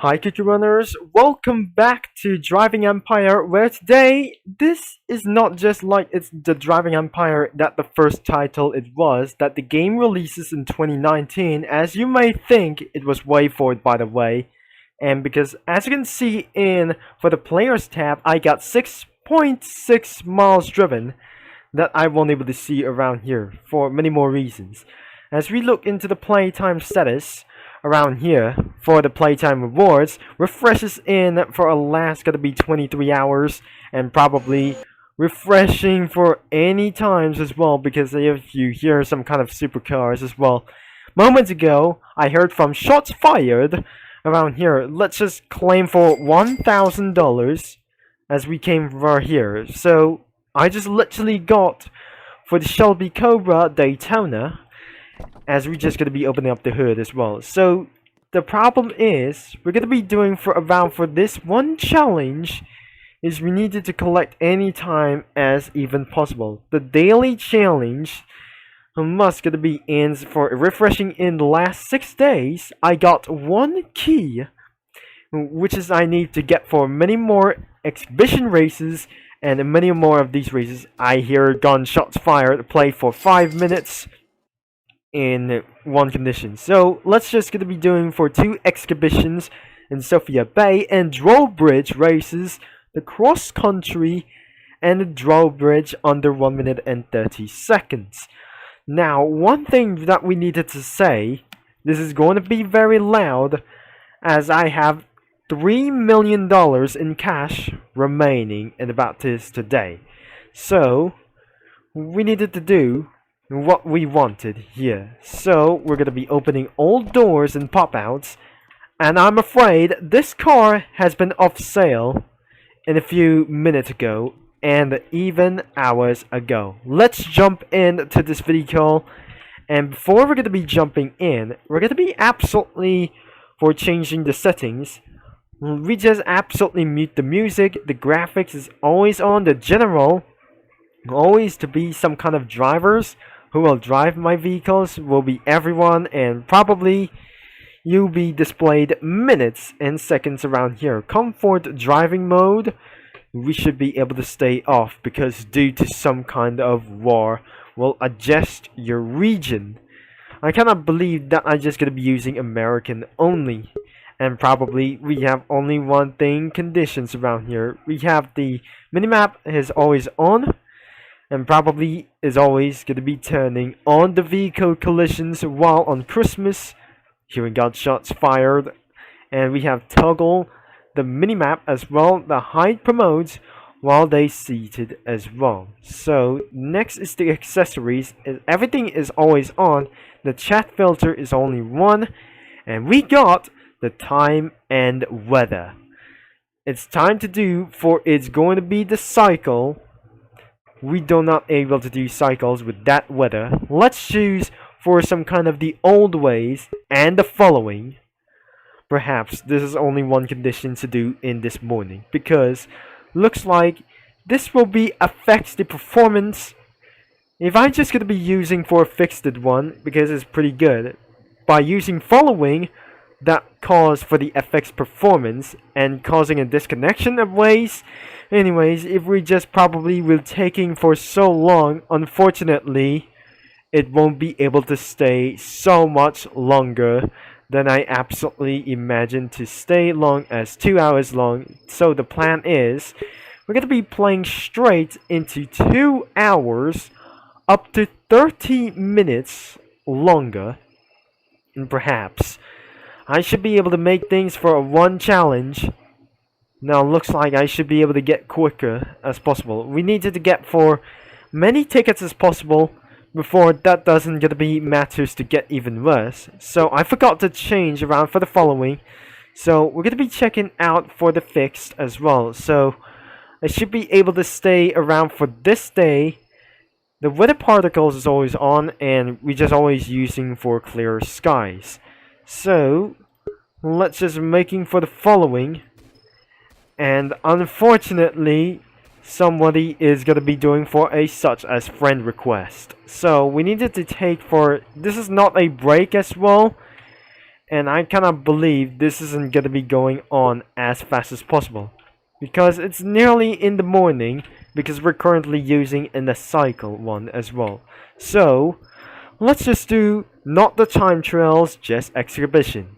Hi Cookie Runners, welcome back to Driving Empire, where today, this is not just like it's the Driving Empire that the first title it was, that the game releases in 2019, as you may think it was way forward by the way, and because as you can see for the Players tab, I got 6.6 miles driven that I won't able to see around here, for many more reasons. As we look into the playtime status, around here for the playtime rewards refreshes in for a last gonna be 23 hours and probably refreshing for any times as well because if you hear some kind of supercars as well. Moments ago I heard from shots fired around here. Let's just claim for $1,000 as we came over here. So I just literally got for the Shelby Cobra Daytona as we're just going to be opening up the hood as well. So the problem is we're going to be doing for this one challenge is we needed to collect any time as even possible. The daily challenge must going to be in for refreshing in the last 6 days. I got one key, which is I need to get for many more exhibition races and many more of these races. I hear gunshots fired, play for 5 minutes in one condition. So let's just gonna be doing for 2 exhibitions in Sophia Bay and drawbridge races, the cross country and the drawbridge under 1 minute and 30 seconds. Now, one thing that we needed to say, this is going to be very loud as I have $3 million in cash remaining in about this today. So we needed to do what we wanted here. So we're gonna be opening all doors and pop-outs, and I'm afraid this car has been off sale in a few minutes ago and even hours ago. Let's jump into this video call, and before we're gonna be jumping in, we're gonna be absolutely for changing the settings. We just absolutely mute the music. The graphics is always on. The general always to be some kind of drivers who will drive my vehicles will be everyone, and probably you'll be displayed minutes and seconds around here. Comfort driving mode we should be able to stay off because due to some kind of war will adjust your region. I cannot believe that I'm just gonna be using American only, and probably we have only one thing conditions around here. We have the minimap is always on, and probably is always going to be turning on the vehicle collisions while on Christmas. Hearing gunshots fired, and we have toggle the minimap as well. The height promotes while they seated as well. So next is the accessories. Everything is always on. The chat filter is only one, and we got the time and weather. It's time to do for it's going to be the cycle. We do not able to do cycles with that weather. Let's choose for some kind of the old ways and the following. Perhaps this is only one condition to do in this morning because looks like this will be affects the performance. If I'm just gonna be using for a fixed one because it's pretty good, by using following that cause for the FX performance and causing a disconnection of ways. Anyways, if we just probably will taking for so long, unfortunately, it won't be able to stay so much longer than I absolutely imagine to stay long as 2 hours long. So the plan is, we're going to be playing straight into 2 hours, up to 30 minutes longer, and perhaps I should be able to make things for one challenge. Now looks like I should be able to get quicker as possible. We needed to get for many tickets as possible before that doesn't gonna be matters to get even worse. So I forgot to change around for the following. So we're gonna be checking out for the fixed as well. So I should be able to stay around for this day. The weather particles is always on, and we just always using for clear skies. So let's just making for the following. And unfortunately, somebody is going to be doing for a such as friend request. So we needed to take for, this is not a break as well. and I cannot believe this isn't gonna be going on as fast as possible. Because it's nearly in the morning, because we're currently using in a cycle one as well. So, let's just do not the time trials, just exhibition.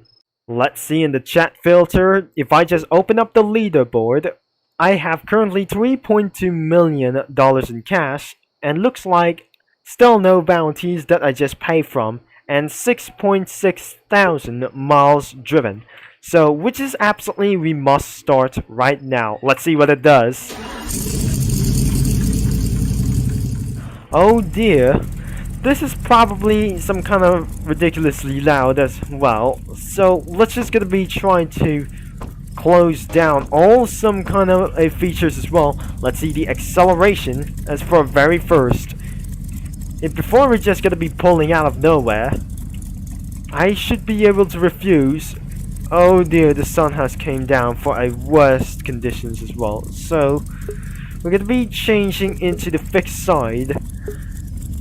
Let's see in the chat filter, if I just open up the leaderboard, I have currently $3.2 million in cash, and looks like still no bounties that I just paid from, and 6.6 thousand miles driven. So, which is absolutely we must start right now. Let's see what it does. Oh dear. This is probably some kind of ridiculously loud as well. So let's just gonna be trying to close down all some kind of features as well. Let's see the acceleration as for very first. If before we're just gonna be pulling out of nowhere, I should be able to refuse. Oh dear, the sun has came down for a worst conditions as well. So we're gonna be changing into the fixed side.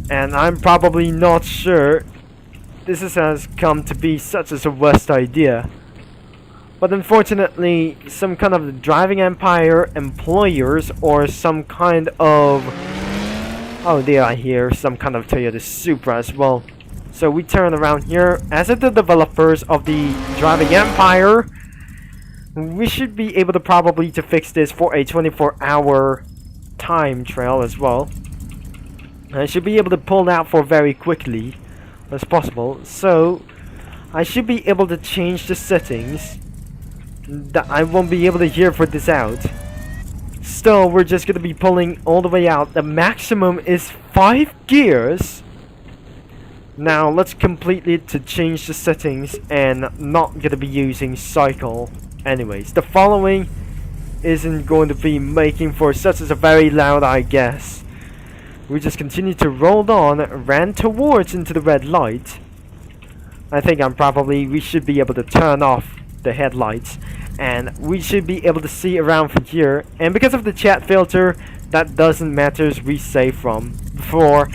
And I'm probably not sure this has come to be such as a worst idea. But unfortunately, some kind of driving empire employers or some kind of... Oh there I hear some kind of Toyota Supra as well. So we turn around here. As the developers of the driving empire, we should be able to probably to fix this for a 24-hour time trial as well. I should be able to pull out for very quickly as possible. So I should be able to change the settings that I won't be able to hear for this out. Still, we're just gonna be pulling all the way out. The maximum is 5 gears. Now let's completely to change the settings and not gonna be using cycle anyways. The following isn't going to be making for such as a very loud, I guess. We just continue to roll on, ran towards into the red light. I think we should be able to turn off the headlights. And we should be able to see around from here. And because of the chat filter, that doesn't matter as we say from before.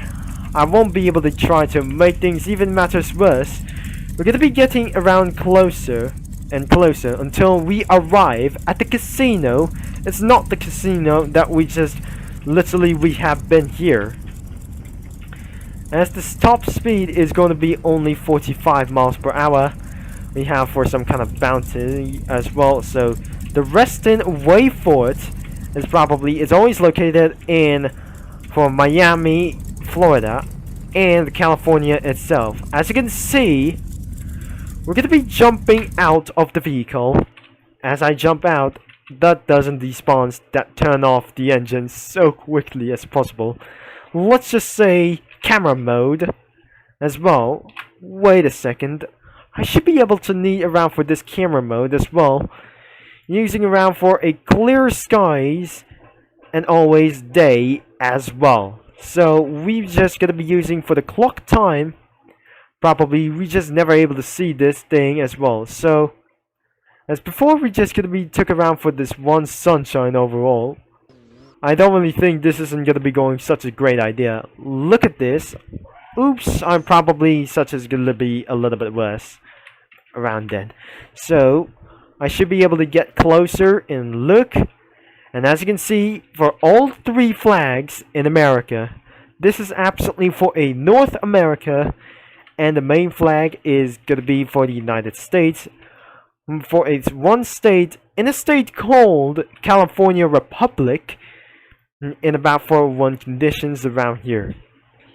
I won't be able to try to make things even matters worse. We're going to be getting around closer and closer until we arrive at the casino. It's not the casino that we just... Literally, we have been here. As the top speed is going to be only 45 miles per hour, we have for some kind of bounty as well. So the Reston Wayfort is probably always located in for Miami, Florida, and California itself. As you can see, we're going to be jumping out of the vehicle. As I jump out, that doesn't despawn, that turn off the engine so quickly as possible. Let's just say camera mode as well. Wait a second, I should be able to need around for this camera mode as well, using around for a clear skies and always day as well. So we just gonna be using for the clock time. Probably we just never able to see this thing as well. So as before, we just gonna be took around for this one sunshine overall. I don't really think this isn't gonna be going such a great idea. Look at this. Oops, I'm probably such as gonna be a little bit worse around then. So I should be able to get closer and look. And as you can see, for all 3 flags in America, this is absolutely for a North America, and the main flag is gonna be for the United States. For a one state, in a state called California Republic, in about 401 conditions around here.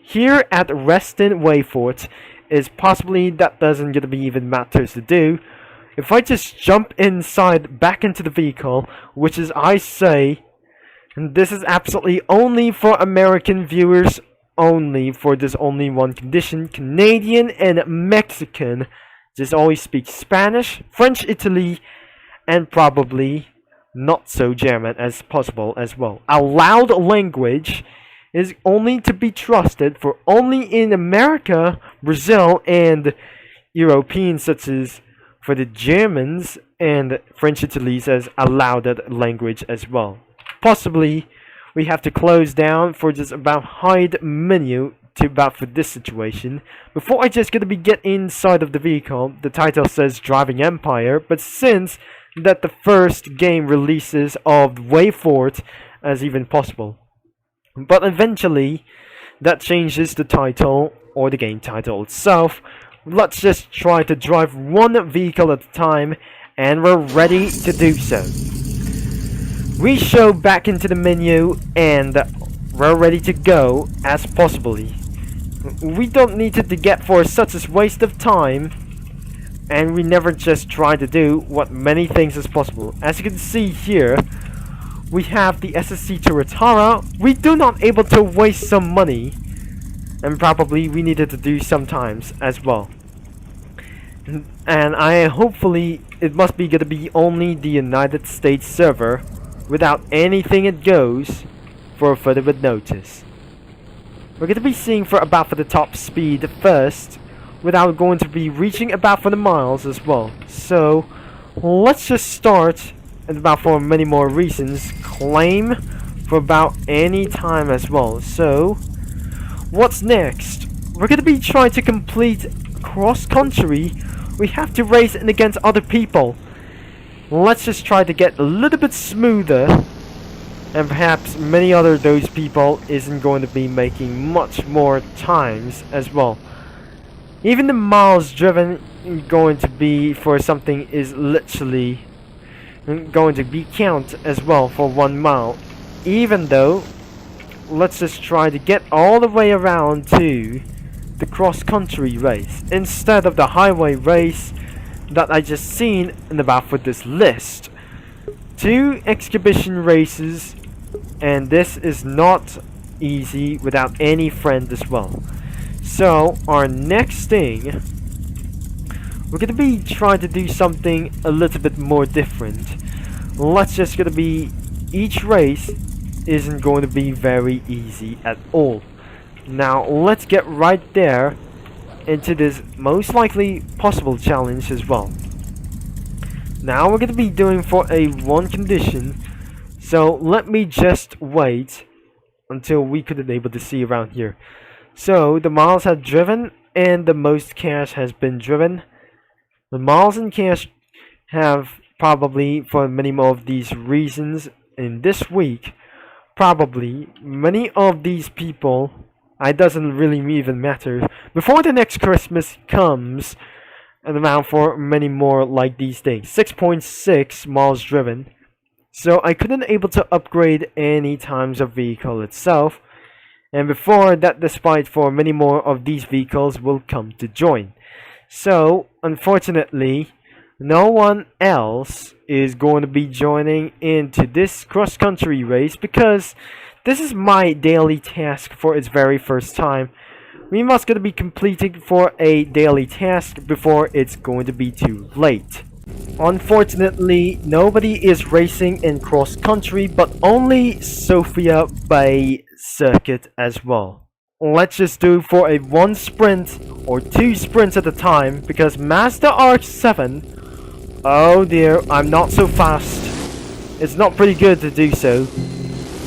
Here at Reston Wayfort is possibly that doesn't gonna be even matters to do. If I just jump inside back into the vehicle, which is I say, and this is absolutely only for American viewers, only for this only one condition, Canadian and Mexican. Just always speak Spanish, French, Italy, and probably not so German as possible as well. A loud language is only to be trusted for only in America, Brazil, and Europeans such as for the Germans and French, Italy as a loud language as well. Possibly we have to close down for just about hide menu to about for this situation. Before I just gonna be get inside of the vehicle, the title says Driving Empire, but since that the first game releases of way forth as even possible. But eventually that changes the title or the game title itself. Let's just try to drive one vehicle at a time, and we're ready to do so. We show back into the menu and we're ready to go as possibly. We don't need it to get for such a waste of time, and we never just try to do what many things as possible. As you can see here, we have the SSC Toyotara. We do not able to waste some money, and probably we needed to do sometimes as well. And I hopefully it must be gonna be only the United States server without anything it goes for further with notice. We're gonna be seeing for about for the top speed first without going to be reaching about for the miles as well. So let's just start and about for many more reasons claim for about any time as well. So what's next? We're gonna be trying to complete cross country. We have to race in against other people. Let's just try to get a little bit smoother, and perhaps many other those people isn't going to be making much more times as well. Even the miles driven going to be for something is literally going to be count as well for 1 mile. Even though, let's just try to get all the way around to the cross-country race instead of the highway race that I just seen in about for this list. 2 exhibition races, and this is not easy without any friend as well. So our next thing, we're gonna be trying to do something a little bit more different. Let's just gonna be, each race isn't going to be very easy at all. Now let's get right there into this most likely possible challenge as well. Now we're going to be doing for a 1 condition, so let me just wait until we could be able to see around here. So the miles have driven and the most cash has been driven. The miles and cash have probably for many more of these reasons in this week, probably many of these people, it doesn't really even matter. Before the next Christmas comes, and around for many more like these things. 6.6 miles driven. So I couldn't able to upgrade any times of vehicle itself. And before that, despite for many more of these vehicles will come to join. So unfortunately, no one else is going to be joining into this cross-country race because this is my daily task for its very first time. We must going to be completing for a daily task before it's going to be too late. Unfortunately, nobody is racing in cross country but only Sophia Bay circuit as well. Let's just do for a 1 sprint or 2 sprints at a time because Mazda RX-7, oh dear, I'm not so fast. It's not pretty good to do so.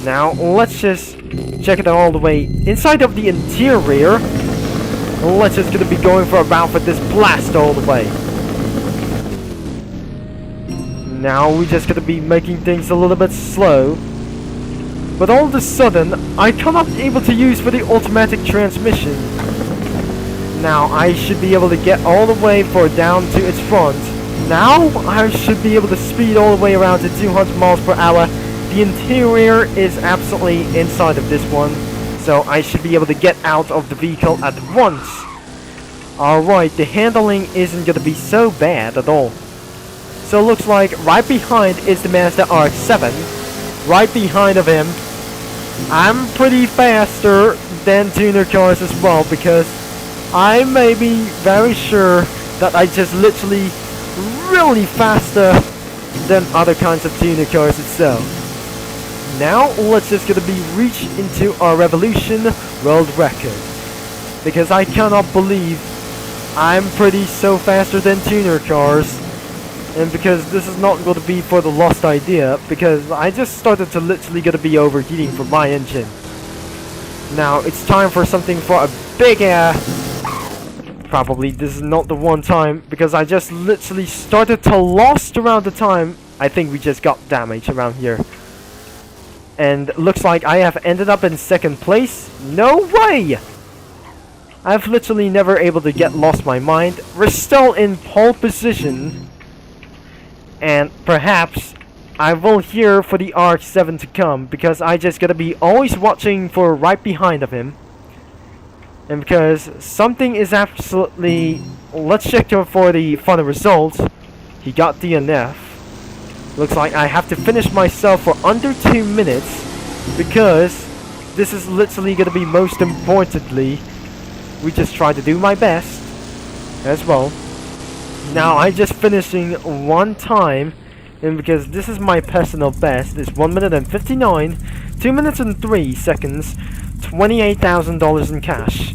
Now let's just check it all the way inside of the interior. Let's just gonna be going for about for this blast all the way. Now we're just gonna be making things a little bit slow. But all of a sudden I cannot able to use for the automatic transmission. Now I should be able to get all the way for down to its front. Now I should be able to speed all the way around to 200 miles per hour. The interior is absolutely inside of this one, so I should be able to get out of the vehicle at once. Alright, the handling isn't going to be so bad at all. So it looks like right behind is the Mazda RX-7. Right behind of him, I'm pretty faster than tuner cars as well because I may be very sure that I just literally really faster than other kinds of tuner cars itself. Now let's just gonna be reach into our Revolution world record because I cannot believe I'm pretty so faster than tuner cars, and because this is not going to be for the lost idea because I just started to literally gonna be overheating for my engine. Now it's time for something for a big air. Probably this is not the one time because I just literally started to lost around the time. I think we just got damage around here. And looks like I have ended up in second place. No way! I've literally never able to get lost my mind. We're still in pole position. And perhaps I will hear for the RX-7 to come because I just gotta be always watching for right behind of him. And because something is absolutely... Let's check for the final results. He got DNF. Looks like I have to finish myself for under 2 minutes because this is literally gonna be most importantly. We just try to do my best as well. Now I just finishing one time, and because this is my personal best, it's 1 minute and 59, 2 minutes and 3 seconds, $28,000 in cash.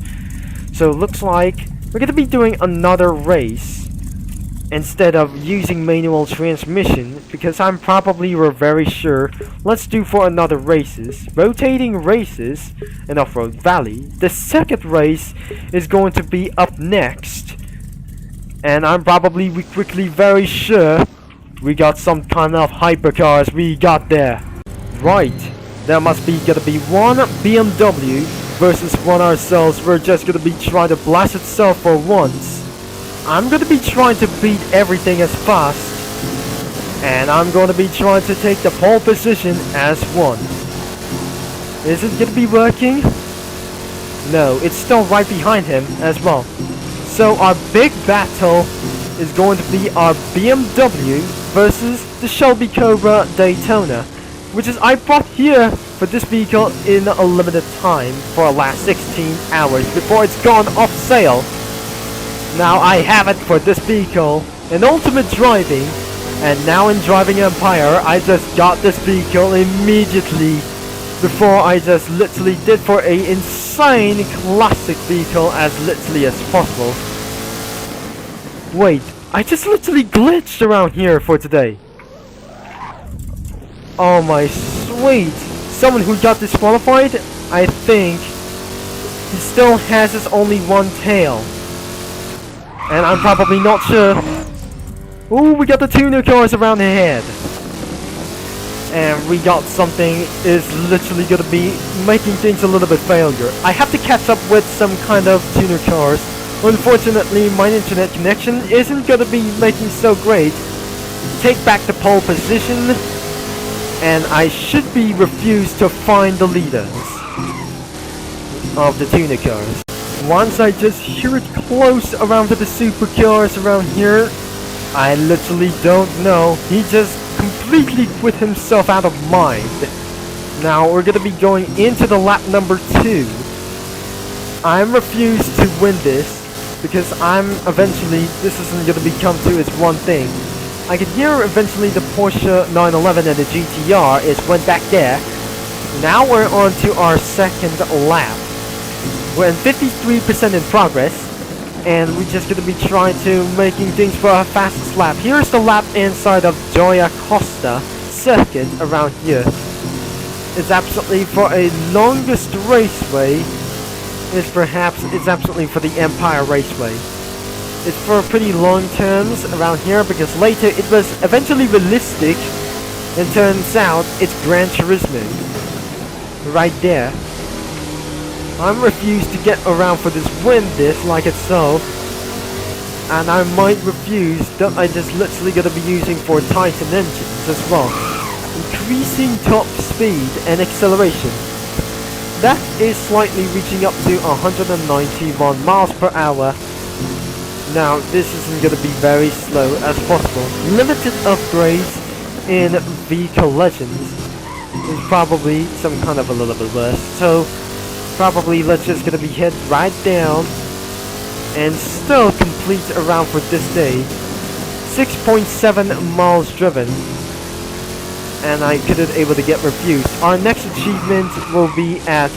So it looks like we're gonna be doing another race instead of using manual transmission because I'm probably very sure. Let's do for another races, rotating races in off-road valley. The second race is going to be up next, and I'm probably quickly very sure we got some kind of hypercars we got there. Right, there must be gonna be one BMW versus one ourselves. We're just gonna be trying to blast itself for once. I'm gonna be trying to beat everything as fast, and I'm gonna be trying to take the pole position as one. Is it gonna be working? No, it's still right behind him as well. So our big battle is going to be our BMW versus the Shelby Cobra Daytona, which is I brought here for this vehicle in a limited time for the last 16 hours before it's gone off sale. Now I have it for this vehicle in Ultimate Driving, and now in Driving Empire I just got this vehicle immediately before I just literally did for a insane classic vehicle as literally as possible. Wait, I just literally glitched around here for today. Oh my sweet. Someone who got disqualified, I think he still has his only one tail. And I'm probably not sure. Ooh, we got the tuner cars around the head. And we got something is literally gonna be making things a little bit failure. I have to catch up with some kind of tuner cars. Unfortunately, my internet connection isn't gonna be making so great. Take back the pole position, and I should be refused to find the leaders of the tuner cars. Once I just hear it close around to the supercars around here, I literally don't know. He just completely quit himself out of mind. Now we're gonna be going into the lap number 2. I'm refused to win this because I'm eventually, this isn't gonna become to its one thing. I can hear eventually the Porsche 911 and the GTR is went back there. Now we're on to our second lap. We're in 53% in progress, and we're just gonna be trying to making things for our fastest lap. Here's the lap inside of Joya Costa circuit around here. It's absolutely for a longest raceway. It's absolutely for the Empire Raceway. It's for pretty long terms around here because later it was eventually realistic, and turns out it's Gran Turismo. Right there. I'm refused to get around for this win this like itself, and I might refuse that I just literally gonna be using for Titan engines as well. Increasing top speed and acceleration. That is slightly reaching up to 191 miles per hour. Now this isn't gonna be very slow as possible. Limited upgrades in Vehicle Legends is probably some kind of a little bit worse. So probably let's just gonna be head right down and still complete around for this day. 6.7 miles driven, and I couldn't able to get refused. Our next achievement will be at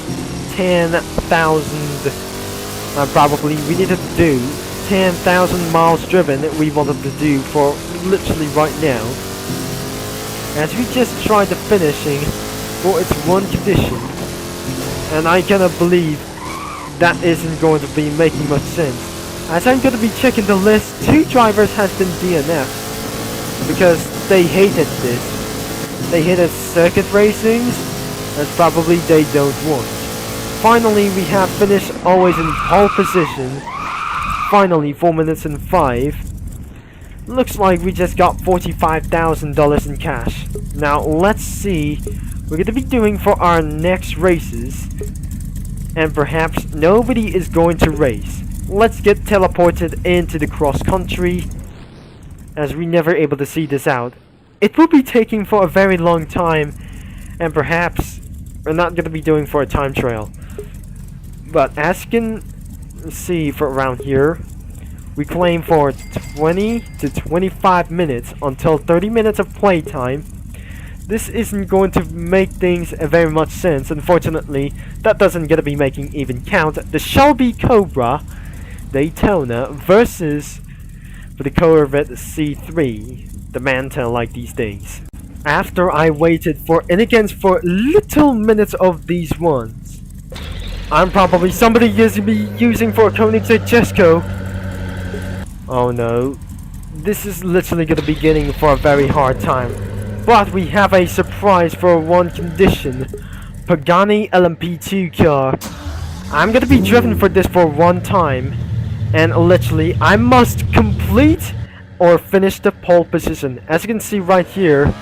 10,000. Probably we need to do 10,000 miles driven. We wanted to do for literally right now, as we just tried the finishing for its one condition. And I cannot believe that isn't going to be making much sense. As I'm going to be checking the list, 2 drivers has been DNF because they hated this. They hated circuit racings, and probably they don't want. Finally, we have finished always in pole position. Finally, 4 minutes and 5. Looks like we just got $45,000 in cash. Now, let's see what we're going to be doing for our next races. And perhaps nobody is going to race. Let's get teleported into the cross country, as we never able to see this out. It will be taking for a very long time, and perhaps we're not going to be doing for a time trial. But as you can see for around here, we claim for 20 to 25 minutes until 30 minutes of playtime. This isn't going to make things very much sense. Unfortunately, that doesn't gonna be making even count. The Shelby Cobra Daytona versus the Corvette C3, the Manta like these days. After I waited for and against for little minutes of these ones, I'm probably somebody is be using for a Koenigsegg Jesko. Oh no, this is literally gonna be getting for a very hard time. But we have a surprise for one condition. Pagani LMP2 car. I'm gonna be driven for this for one time. And literally, I must complete or finish the pole position. As you can see right here.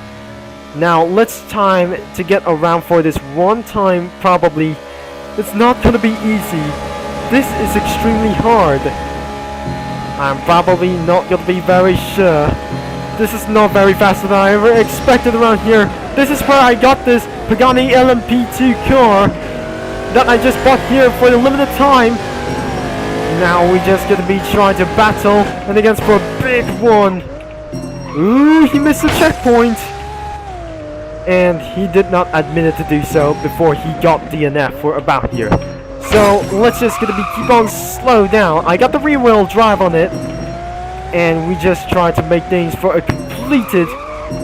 Now, let's time to get around for this one time probably. It's not gonna be easy. This is extremely hard. I'm probably not gonna be very sure. This is not very fast than I ever expected around here. This is where I got this Pagani LMP2 car that I just bought here for a limited time. Now we just gonna be trying to battle and against for a big one. Ooh, he missed the checkpoint. And he did not admit it to do so before he got DNF for about here. So let's just gonna be keep on slow down. I got the rear wheel drive on it. And we just try to make things for a completed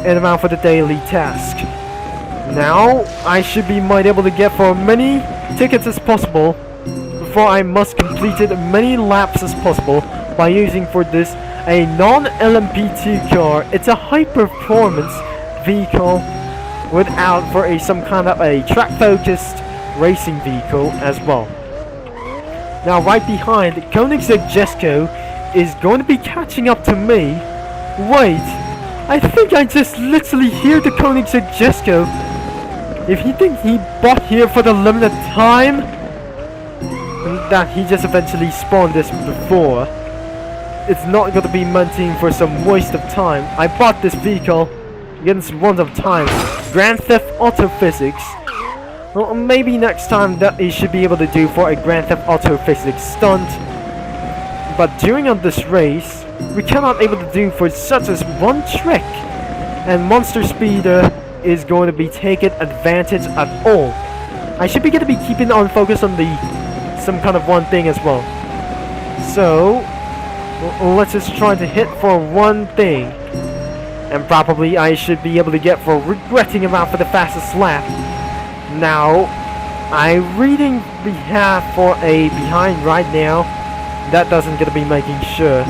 and amount for the daily task. Now, I should be might able to get for many tickets as possible before I must complete it many laps as possible by using for this a non-LMP2 car. It's a high-performance vehicle without for a some kind of a track-focused racing vehicle as well. Now, right behind, Koenigsegg Jesko is going to be catching up to me. Wait, I think I just literally hear the Koenigsegg Jesko. If you think he bought here for the limited time, that he just eventually spawned this before, it's not going to be meant for some waste of time. I bought this vehicle against one of time. Grand Theft Auto Physics. Well, maybe next time that he should be able to do for a Grand Theft Auto Physics stunt. But during on this race, we cannot able to do for such as one trick, and Monster Speeder is going to be taking advantage at all. I should be going to be keeping on focus on the some kind of one thing as well. So let's just try to hit for one thing, and probably I should be able to get for regretting around for the fastest lap. Now, I'm reading we have for a behind right now. That doesn't gonna be making sure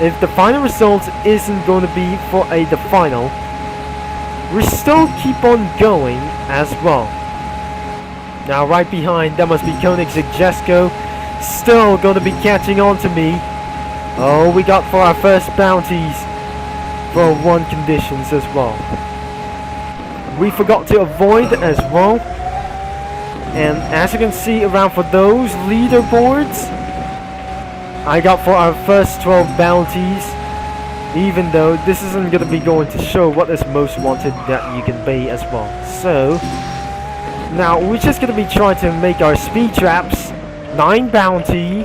if the final result isn't going to be for the final. We still keep on going as well. Now right behind, that must be Koenigsegg Jesko, still going to be catching on to me. Oh, we got for our first bounties for one conditions as well. We forgot to avoid as well. And as you can see around for those leaderboards, I got for our first 12 bounties, even though this isn't going to be going to show what is most wanted that you can be as well. So, now we're just going to be trying to make our speed traps, 9 bounty,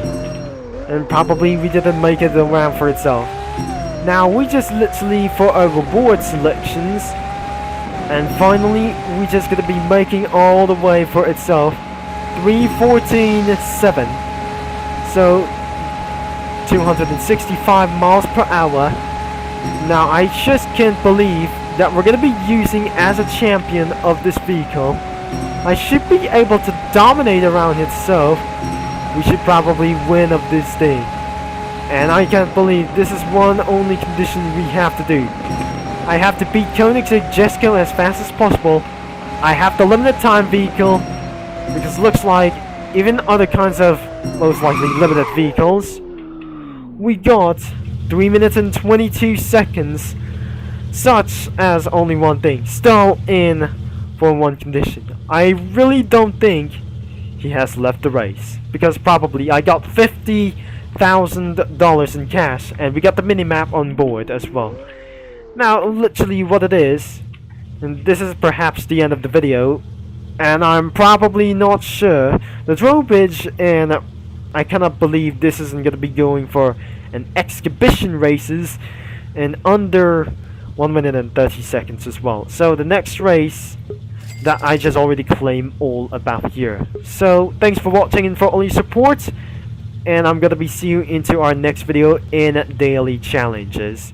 and probably we didn't make it around for itself. Now we just literally for our reward selections, and finally we just going to be making all the way for itself, 3:14.7. So, 265 miles per hour. Now I just can't believe that we're gonna be using as a champion of this vehicle I should be able to dominate around it, so we should probably win of this thing. And I can't believe this is one only condition we have to do. I have to beat Koenigsegg Jesko as fast as possible. I have the limited time vehicle, because it looks like even other kinds of most likely limited vehicles, we got 3 minutes and 22 seconds, such as only one thing, still in for one condition. I really don't think he has left the race, because probably I got $50,000 in cash, and we got the mini-map on board as well. Now, literally what it is, and this is perhaps the end of the video, and I'm probably not sure, the drawbridge, and I cannot believe this isn't going to be going for an exhibition races in under 1 minute and 30 seconds as well. So the next race that I just already claim all about here. So thanks for watching and for all your support, and I'm gonna be seeing you into our next video in daily challenges.